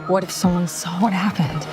What if someone saw what happened?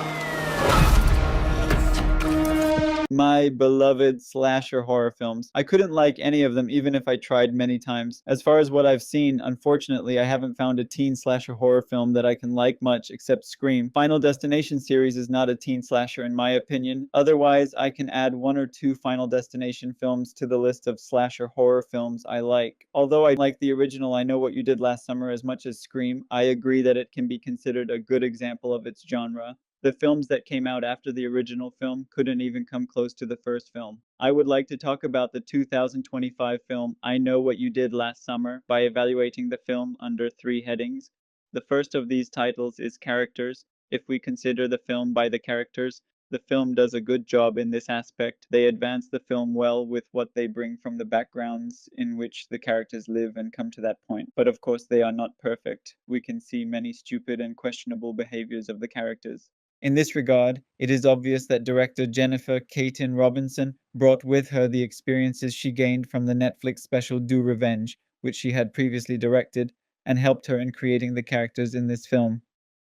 My beloved slasher horror films. I couldn't like any of them even if I tried many times. As far as what I've seen, unfortunately, I haven't found a teen slasher horror film that I can like much except Scream. Final Destination series is not a teen slasher in my opinion. Otherwise, I can add one or two Final Destination films to the list of slasher horror films I like. Although I like the original I Know What You Did Last Summer as much as Scream, I agree that it can be considered a good example of its genre. The films that came out after the original film couldn't even come close to the first film. I would like to talk about the 2025 film I Know What You Did Last Summer by evaluating the film under three headings. The first of these titles is characters. If we consider the film by the characters, the film does a good job in this aspect. They advance the film well with what they bring from the backgrounds in which the characters live and come to that point. But of course, they are not perfect. We can see many stupid and questionable behaviors of the characters. In this regard, it is obvious that director Jennifer Kaytin Robinson brought with her the experiences she gained from the Netflix special Do Revenge, which she had previously directed, and helped her in creating the characters in this film.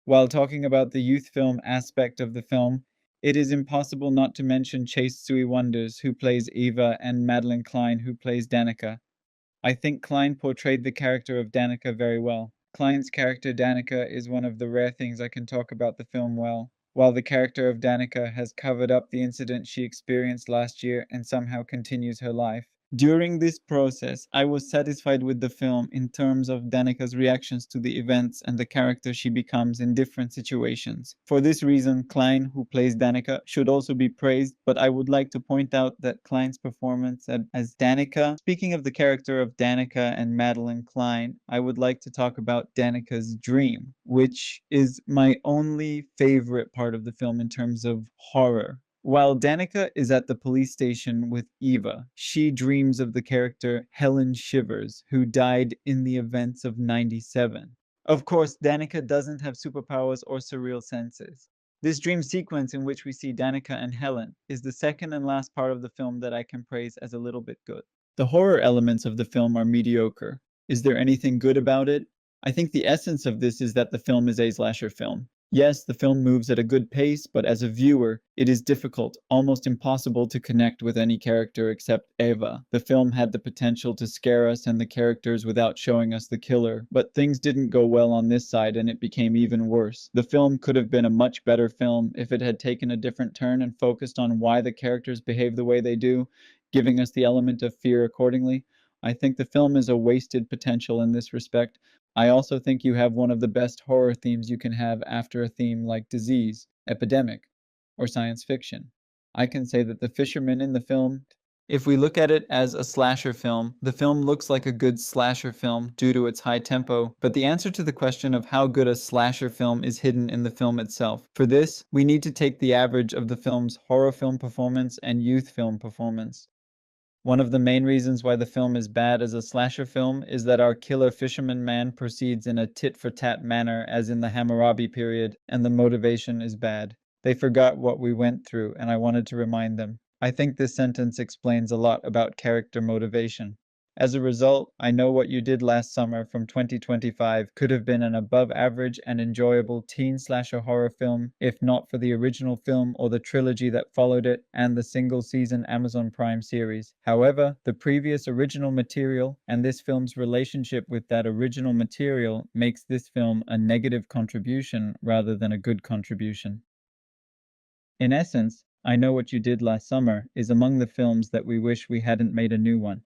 While talking about the youth film aspect of the film, it is impossible not to mention Chase Sui Wonders, who plays Eva, and Madeline Klein, who plays Danica. I think Klein portrayed the character of Danica very well. Klein's character Danica is one of the rare things I can talk about the film well, while the character of Danica has covered up the incident she experienced last year and somehow continues her life. During this process, I was satisfied with the film in terms of Danica's reactions to the events and the character she becomes in different situations. For this reason, Klein, who plays Danica, should also be praised, but I would like to point out that Klein's performance as Danica. Speaking of the character of Danica and Madeline Klein, I would like to talk about Danica's dream, which is my only favorite part of the film in terms of horror. While Danica is at the police station with Eva, she dreams of the character Helen Shivers, who died in the events of 97. Of course, Danica doesn't have superpowers or surreal senses. This dream sequence in which we see Danica and Helen is the second and last part of the film that I can praise as a little bit good. The horror elements of the film are mediocre. Is there anything good about it? I think the essence of this is that the film is a slasher film. Yes, the film moves at a good pace, but as a viewer, it is difficult, almost impossible to connect with any character except Eva. The film had the potential to scare us and the characters without showing us the killer, but things didn't go well on this side and it became even worse. The film could have been a much better film if it had taken a different turn and focused on why the characters behave the way they do, giving us the element of fear accordingly. I think the film is a wasted potential in this respect. I also think you have one of the best horror themes you can have after a theme like disease, epidemic, or science fiction. I can say that the fisherman in the film, if we look at it as a slasher film, the film looks like a good slasher film due to its high tempo, but the answer to the question of how good a slasher film is hidden in the film itself. For this, we need to take the average of the film's horror film performance and youth film performance. One of the main reasons why the film is bad as a slasher film is that our killer fisherman man proceeds in a tit-for-tat manner as in the Hammurabi period, and the motivation is bad. They forgot what we went through, and I wanted to remind them. I think this sentence explains a lot about character motivation. As a result, I Know What You Did Last Summer from 2025 could have been an above average and enjoyable teen slasher horror film if not for the original film or the trilogy that followed it and the single season Amazon Prime series. However, the previous original material and this film's relationship with that original material makes this film a negative contribution rather than a good contribution. In essence, I Know What You Did Last Summer is among the films that we wish we hadn't made a new one.